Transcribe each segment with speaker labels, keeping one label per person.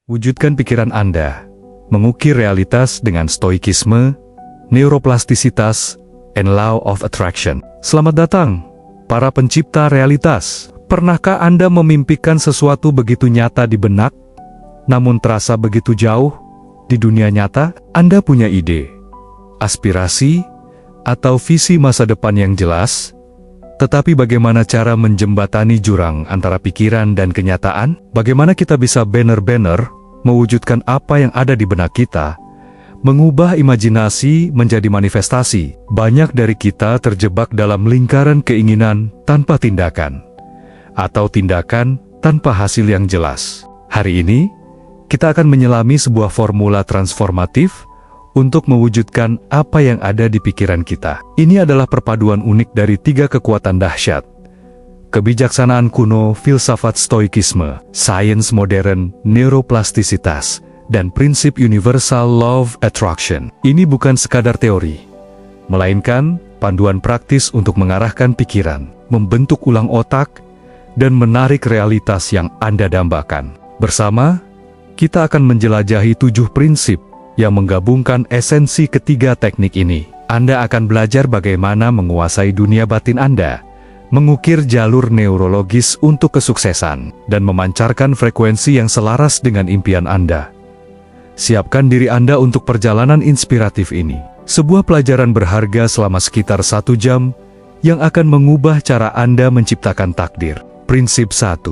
Speaker 1: Wujudkan pikiran Anda, mengukir realitas dengan stoikisme, neuroplastisitas, and law of attraction. Selamat datang, para pencipta realitas. Pernahkah Anda memimpikan sesuatu begitu nyata di benak, namun terasa begitu jauh di dunia nyata? Anda punya ide, aspirasi, atau visi masa depan yang jelas, tetapi bagaimana cara menjembatani jurang antara pikiran dan kenyataan? Bagaimana kita bisa benar-benar mewujudkan apa yang ada di benak kita, mengubah imajinasi menjadi manifestasi? Banyak dari kita terjebak dalam lingkaran keinginan tanpa tindakan, atau tindakan tanpa hasil yang jelas. Hari ini, kita akan menyelami sebuah formula transformatif untuk mewujudkan apa yang ada di pikiran kita. Ini adalah perpaduan unik dari 3 kekuatan dahsyat: kebijaksanaan kuno, filsafat stoikisme, sains modern, neuroplastisitas, dan prinsip universal law of attraction. Ini bukan sekadar teori, melainkan panduan praktis untuk mengarahkan pikiran, membentuk ulang otak, dan menarik realitas yang Anda dambakan. Bersama, kita akan menjelajahi 7 prinsip yang menggabungkan esensi ketiga teknik ini. Anda akan belajar bagaimana menguasai dunia batin Anda, mengukir jalur neurologis untuk kesuksesan, dan memancarkan frekuensi yang selaras dengan impian Anda. Siapkan diri Anda untuk perjalanan inspiratif ini. Sebuah pelajaran berharga selama sekitar 1 jam yang akan mengubah cara Anda menciptakan takdir. Prinsip 1.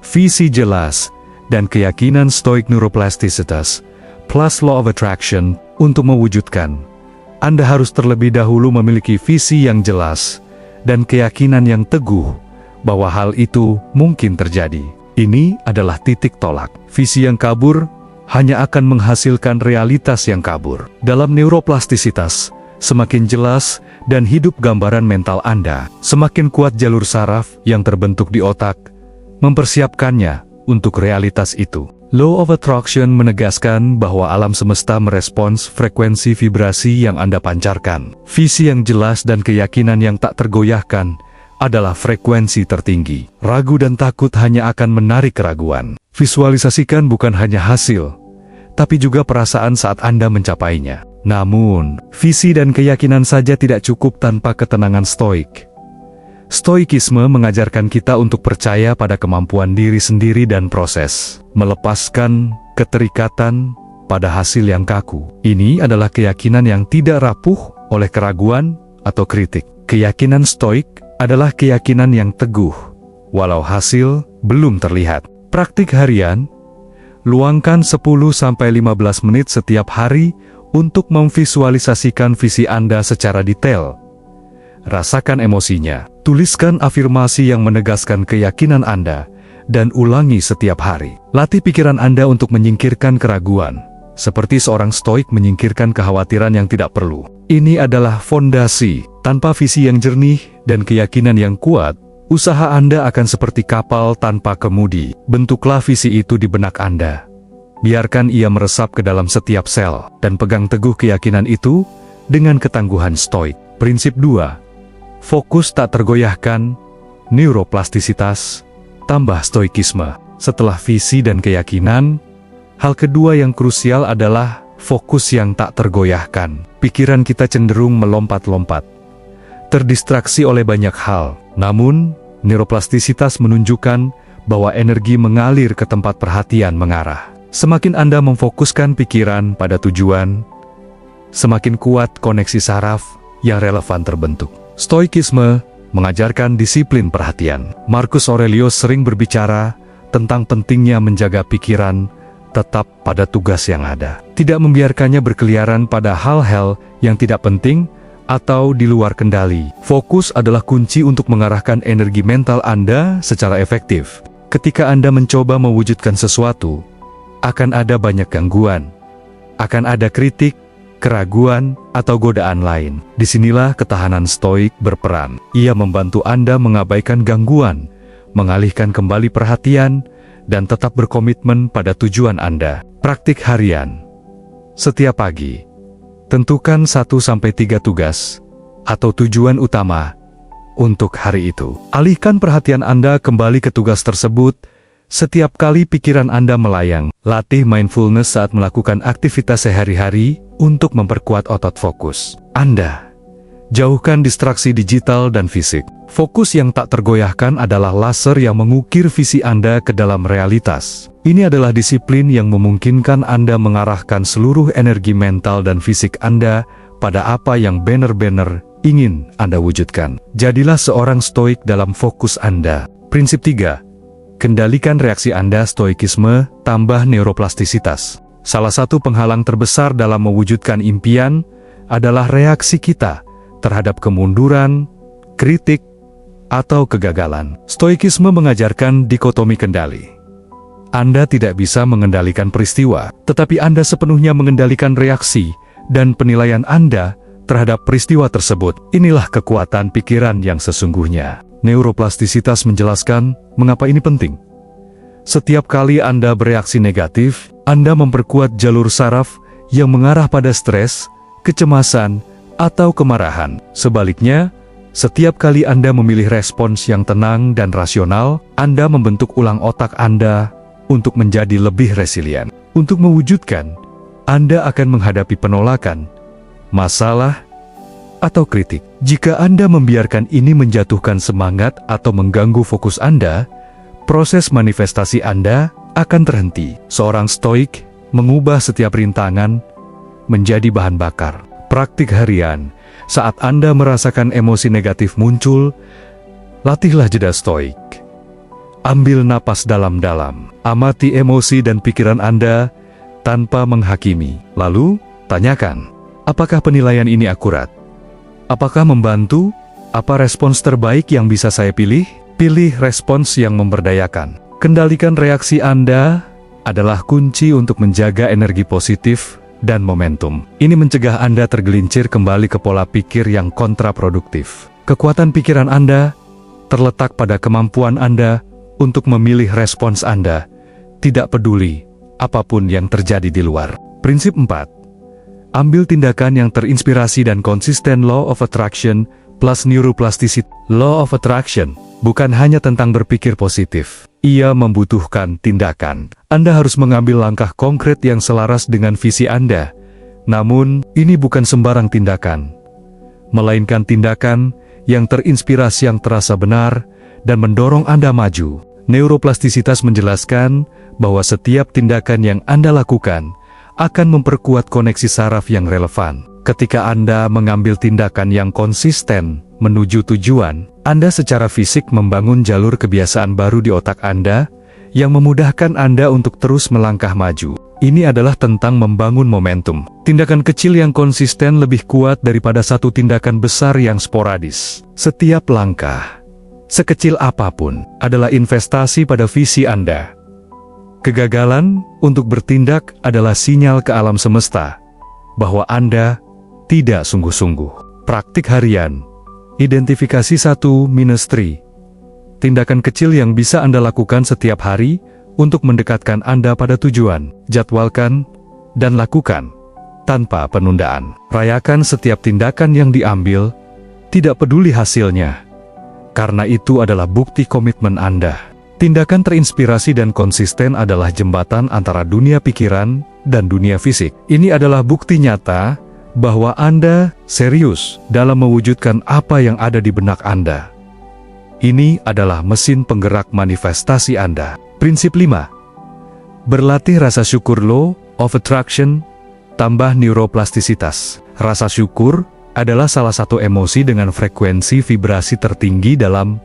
Speaker 1: Visi jelas dan keyakinan stoik neuroplastisitas plus law of attraction. Untuk mewujudkan, Anda harus terlebih dahulu memiliki visi yang jelas dan keyakinan yang teguh bahwa hal itu mungkin terjadi. Ini adalah titik tolak. Visi yang kabur hanya akan menghasilkan realitas yang kabur. Dalam neuroplastisitas, semakin jelas dan hidup gambaran mental Anda, semakin kuat jalur saraf yang terbentuk di otak, mempersiapkannya untuk realitas itu. Law of attraction menegaskan bahwa alam semesta merespons frekuensi vibrasi yang Anda pancarkan. Visi yang jelas dan keyakinan yang tak tergoyahkan adalah frekuensi tertinggi. Ragu dan takut hanya akan menarik keraguan. Visualisasikan bukan hanya hasil, tapi juga perasaan saat Anda mencapainya. Namun, visi dan keyakinan saja tidak cukup tanpa ketenangan stoik. Stoikisme mengajarkan kita untuk percaya pada kemampuan diri sendiri dan proses, melepaskan keterikatan pada hasil yang kaku. Ini adalah keyakinan yang tidak rapuh oleh keraguan atau kritik. Keyakinan stoik adalah keyakinan yang teguh, walau hasil belum terlihat. Praktik harian, luangkan 10-15 menit setiap hari untuk memvisualisasikan visi Anda secara detail. Rasakan emosinya, tuliskan afirmasi yang menegaskan keyakinan Anda, dan ulangi setiap hari. Latih pikiran Anda untuk menyingkirkan keraguan, seperti seorang stoik menyingkirkan kekhawatiran yang tidak perlu. Ini adalah fondasi. Tanpa visi yang jernih dan keyakinan yang kuat, usaha Anda akan seperti kapal tanpa kemudi. Bentuklah visi itu di benak Anda. Biarkan ia meresap ke dalam setiap sel, dan pegang teguh keyakinan itu dengan ketangguhan stoik. Prinsip 2. Fokus tak tergoyahkan, neuroplastisitas, tambah stoikisme. Setelah visi dan keyakinan, hal kedua yang krusial adalah fokus yang tak tergoyahkan. Pikiran kita cenderung melompat-lompat, terdistraksi oleh banyak hal. Namun, neuroplastisitas menunjukkan bahwa energi mengalir ke tempat perhatian mengarah. Semakin Anda memfokuskan pikiran pada tujuan, semakin kuat koneksi saraf yang relevan terbentuk. Stoikisme mengajarkan disiplin perhatian. Marcus Aurelius sering berbicara tentang pentingnya menjaga pikiran tetap pada tugas yang ada. Tidak membiarkannya berkeliaran pada hal-hal yang tidak penting atau di luar kendali. Fokus adalah kunci untuk mengarahkan energi mental Anda secara efektif. Ketika Anda mencoba mewujudkan sesuatu, akan ada banyak gangguan. Akan ada kritik, keraguan, atau godaan lain. Disinilah ketahanan stoik berperan. Ia membantu Anda mengabaikan gangguan, mengalihkan kembali perhatian, dan tetap berkomitmen pada tujuan Anda. Praktik harian. Setiap pagi, tentukan 1-3 tugas atau tujuan utama untuk hari itu. Alihkan perhatian Anda kembali ke tugas tersebut Setiap kali pikiran Anda melayang, latih mindfulness saat melakukan aktivitas sehari-hari untuk memperkuat otot fokus Anda. Jauhkan distraksi digital dan fisik. Fokus yang tak tergoyahkan adalah laser yang mengukir visi Anda ke dalam realitas. Ini adalah disiplin yang memungkinkan Anda mengarahkan seluruh energi mental dan fisik Anda pada apa yang benar-benar ingin Anda wujudkan. Jadilah seorang stoik dalam fokus Anda. Prinsip 3. Kendalikan reaksi Anda. Stoikisme tambah neuroplastisitas. Salah satu penghalang terbesar dalam mewujudkan impian adalah reaksi kita terhadap kemunduran, kritik, atau kegagalan. Stoikisme mengajarkan dikotomi kendali. Anda tidak bisa mengendalikan peristiwa, tetapi Anda sepenuhnya mengendalikan reaksi dan penilaian Anda terhadap peristiwa tersebut. Inilah kekuatan pikiran yang sesungguhnya. Neuroplastisitas menjelaskan mengapa ini penting. Setiap kali Anda bereaksi negatif, Anda memperkuat jalur saraf yang mengarah pada stres, kecemasan, atau kemarahan. Sebaliknya, setiap kali Anda memilih respons yang tenang dan rasional, Anda membentuk ulang otak Anda untuk menjadi lebih resilient. Untuk mewujudkan, Anda akan menghadapi penolakan, masalah, atau kritik. Jika Anda membiarkan ini menjatuhkan semangat atau mengganggu fokus Anda, proses manifestasi Anda akan terhenti. Seorang stoik mengubah setiap rintangan menjadi bahan bakar. Praktik harian. Saat Anda merasakan emosi negatif muncul, latihlah jeda stoik. Ambil napas dalam-dalam. Amati emosi dan pikiran Anda tanpa menghakimi. Lalu, tanyakan, apakah penilaian ini akurat? Apakah membantu? Apa respons terbaik yang bisa saya pilih? Pilih respons yang memberdayakan. Kendalikan reaksi Anda adalah kunci untuk menjaga energi positif dan momentum. Ini mencegah Anda tergelincir kembali ke pola pikir yang kontraproduktif. Kekuatan pikiran Anda terletak pada kemampuan Anda untuk memilih respons Anda, tidak peduli apapun yang terjadi di luar. Prinsip 4. Ambil tindakan yang terinspirasi dan konsisten. Law of Attraction plus Neuroplasticity. Law of Attraction bukan hanya tentang berpikir positif. Ia membutuhkan tindakan. Anda harus mengambil langkah konkret yang selaras dengan visi Anda. Namun, ini bukan sembarang tindakan, melainkan tindakan yang terinspirasi, yang terasa benar, dan mendorong Anda maju. Neuroplastisitas menjelaskan bahwa setiap tindakan yang Anda lakukan akan memperkuat koneksi saraf yang relevan. Ketika Anda mengambil tindakan yang konsisten menuju tujuan, Anda secara fisik membangun jalur kebiasaan baru di otak Anda yang memudahkan Anda untuk terus melangkah maju. Ini adalah tentang membangun momentum. Tindakan kecil yang konsisten lebih kuat daripada satu tindakan besar yang sporadis. Setiap langkah, sekecil apapun, adalah investasi pada visi Anda. Kegagalan untuk bertindak adalah sinyal ke alam semesta bahwa Anda tidak sungguh-sungguh. Praktik harian. Identifikasi 1-3 tindakan kecil yang bisa Anda lakukan setiap hari untuk mendekatkan Anda pada tujuan. Jadwalkan dan lakukan tanpa penundaan. Rayakan setiap tindakan yang diambil, tidak peduli hasilnya, karena itu adalah bukti komitmen Anda. Tindakan terinspirasi dan konsisten adalah jembatan antara dunia pikiran dan dunia fisik. Ini adalah bukti nyata bahwa Anda serius dalam mewujudkan apa yang ada di benak Anda. Ini adalah mesin penggerak manifestasi Anda. Prinsip 5. Berlatih rasa syukur. Law of Attraction tambah neuroplastisitas. Rasa syukur adalah salah satu emosi dengan frekuensi vibrasi tertinggi dalam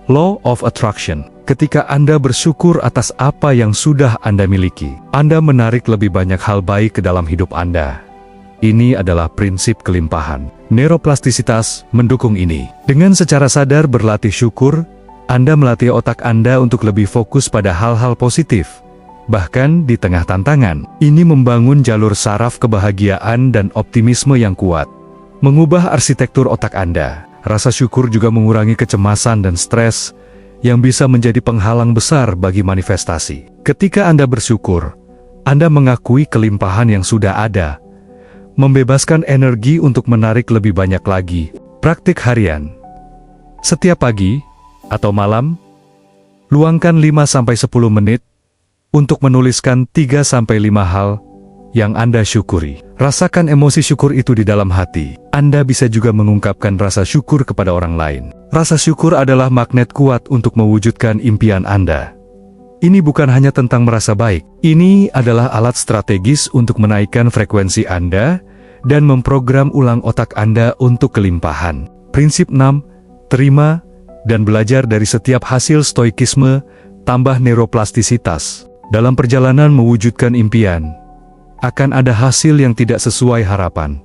Speaker 1: Law of Attraction. Ketika Anda bersyukur atas apa yang sudah Anda miliki, Anda menarik lebih banyak hal baik ke dalam hidup Anda. Ini adalah prinsip kelimpahan. Neuroplastisitas mendukung ini. Dengan secara sadar berlatih syukur, Anda melatih otak Anda untuk lebih fokus pada hal-hal positif. Bahkan di tengah tantangan, ini membangun jalur saraf kebahagiaan dan optimisme yang kuat. Mengubah arsitektur otak Anda. Rasa syukur juga mengurangi kecemasan dan stres yang bisa menjadi penghalang besar bagi manifestasi. Ketika Anda bersyukur, Anda mengakui kelimpahan yang sudah ada, membebaskan energi untuk menarik lebih banyak lagi. Praktik harian. Setiap pagi atau malam, Luangkan 5-10 menit untuk menuliskan 3-5 hal yang Anda syukuri. Rasakan emosi syukur itu di dalam hati. Anda bisa juga mengungkapkan rasa syukur kepada orang lain. Rasa syukur adalah magnet kuat untuk mewujudkan impian Anda. Ini bukan hanya tentang merasa baik. Ini adalah alat strategis untuk menaikkan frekuensi Anda dan memprogram ulang otak Anda untuk kelimpahan. Prinsip 6. Terima dan belajar dari setiap hasil stoikisme, tambah neuroplastisitas. Dalam perjalanan mewujudkan impian, akan ada hasil yang tidak sesuai harapan,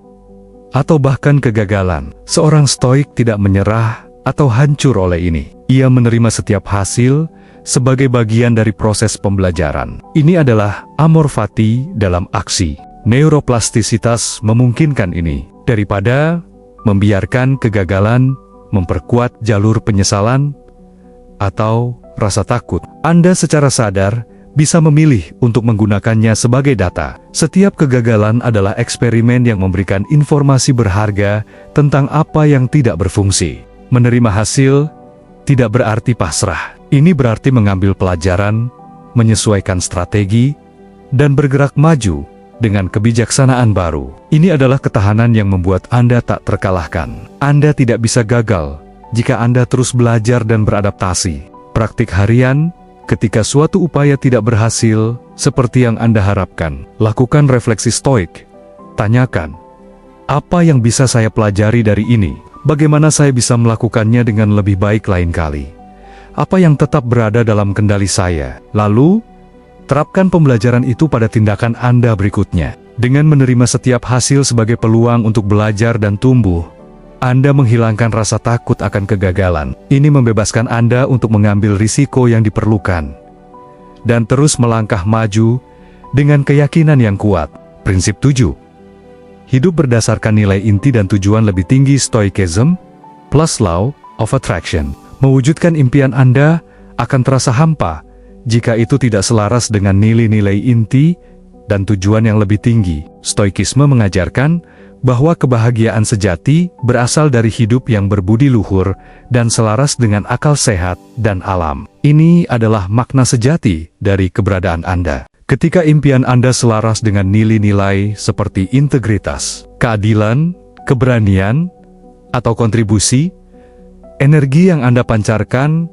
Speaker 1: atau bahkan kegagalan. Seorang stoik tidak menyerah atau hancur oleh ini. Ia menerima setiap hasil sebagai bagian dari proses pembelajaran. Ini adalah amor fati dalam aksi. Neuroplastisitas memungkinkan ini. Daripada membiarkan kegagalan memperkuat jalur penyesalan atau rasa takut, Anda secara sadar bisa memilih untuk menggunakannya sebagai data. Setiap kegagalan adalah eksperimen yang memberikan informasi berharga tentang apa yang tidak berfungsi. Menerima hasil tidak berarti pasrah. Ini berarti mengambil pelajaran, menyesuaikan strategi, dan bergerak maju dengan kebijaksanaan baru. Ini adalah ketahanan yang membuat Anda tak terkalahkan. Anda tidak bisa gagal jika Anda terus belajar dan beradaptasi. Praktik harian. Ketika suatu upaya tidak berhasil seperti yang Anda harapkan, lakukan refleksi stoik. Tanyakan, apa yang bisa saya pelajari dari ini? Bagaimana saya bisa melakukannya dengan lebih baik lain kali? Apa yang tetap berada dalam kendali saya? Lalu, terapkan pembelajaran itu pada tindakan Anda berikutnya. Dengan menerima setiap hasil sebagai peluang untuk belajar dan tumbuh, Anda menghilangkan rasa takut akan kegagalan. Ini membebaskan Anda untuk mengambil risiko yang diperlukan dan terus melangkah maju dengan keyakinan yang kuat. Prinsip 7. Hidup berdasarkan nilai inti dan tujuan lebih tinggi. Stoicism plus Law of Attraction. Mewujudkan impian Anda akan terasa hampa jika itu tidak selaras dengan nilai-nilai inti dan tujuan yang lebih tinggi. Stoikisme mengajarkan bahwa kebahagiaan sejati berasal dari hidup yang berbudi luhur dan selaras dengan akal sehat dan alam. Ini adalah makna sejati dari keberadaan Anda. Ketika impian Anda selaras dengan nilai-nilai seperti integritas, keadilan, keberanian, atau kontribusi, energi yang Anda pancarkan,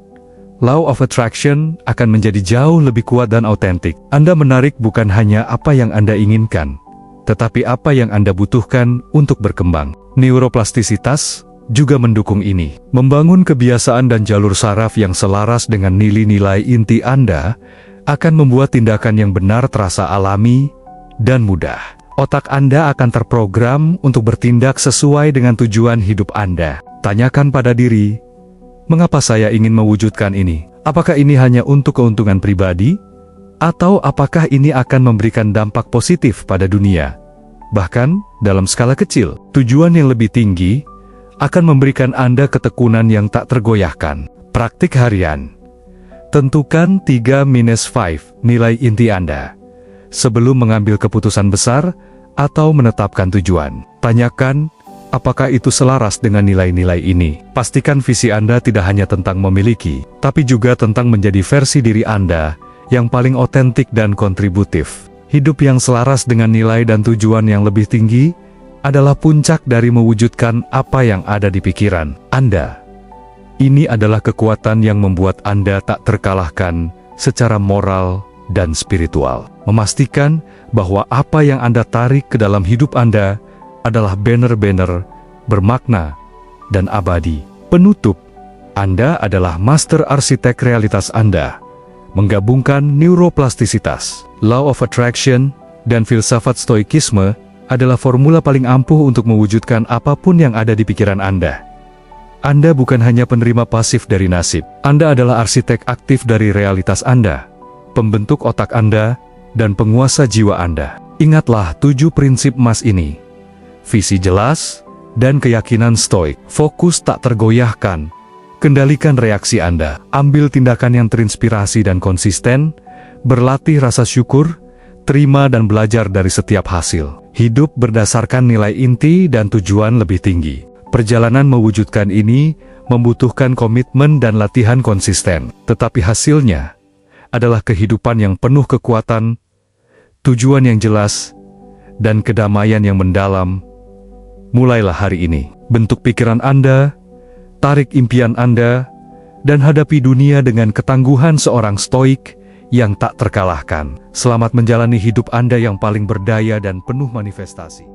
Speaker 1: Law of Attraction, akan menjadi jauh lebih kuat dan autentik. Anda menarik bukan hanya apa yang Anda inginkan, tetapi apa yang Anda butuhkan untuk berkembang. Neuroplastisitas juga mendukung ini. Membangun kebiasaan dan jalur saraf yang selaras dengan nilai-nilai inti Anda akan membuat tindakan yang benar terasa alami dan mudah. Otak Anda akan terprogram untuk bertindak sesuai dengan tujuan hidup Anda. Tanyakan pada diri, mengapa saya ingin mewujudkan ini? Apakah ini hanya untuk keuntungan pribadi? Atau apakah ini akan memberikan dampak positif pada dunia? Bahkan, dalam skala kecil, tujuan yang lebih tinggi akan memberikan Anda ketekunan yang tak tergoyahkan. Praktik harian. Tentukan 3-5 nilai inti Anda sebelum mengambil keputusan besar atau menetapkan tujuan. Tanyakan, apakah itu selaras dengan nilai-nilai ini? Pastikan visi Anda tidak hanya tentang memiliki, tapi juga tentang menjadi versi diri Anda yang paling otentik dan kontributif. Hidup yang selaras dengan nilai dan tujuan yang lebih tinggi adalah puncak dari mewujudkan apa yang ada di pikiran Anda. Ini adalah kekuatan yang membuat Anda tak terkalahkan secara moral dan spiritual. Memastikan bahwa apa yang Anda tarik ke dalam hidup Anda adalah benar-benar bermakna dan abadi. Penutup, Anda adalah master arsitek realitas Anda. Menggabungkan neuroplastisitas, Law of Attraction, dan filsafat stoikisme adalah formula paling ampuh untuk mewujudkan apapun yang ada di pikiran Anda. Anda bukan hanya penerima pasif dari nasib, Anda adalah arsitek aktif dari realitas Anda, pembentuk otak Anda, dan penguasa jiwa Anda. Ingatlah 7 prinsip emas ini. Visi jelas, dan keyakinan stoik. Fokus tak tergoyahkan. Kendalikan reaksi Anda, ambil tindakan yang terinspirasi dan konsisten, berlatih rasa syukur, terima dan belajar dari setiap hasil. Hidup berdasarkan nilai inti dan tujuan lebih tinggi. Perjalanan mewujudkan ini membutuhkan komitmen dan latihan konsisten, tetapi hasilnya adalah kehidupan yang penuh kekuatan, tujuan yang jelas, dan kedamaian yang mendalam. Mulailah hari ini. Bentuk pikiran Anda, tarik impian Anda, dan hadapi dunia dengan ketangguhan seorang stoik yang tak terkalahkan. Selamat menjalani hidup Anda yang paling berdaya dan penuh manifestasi.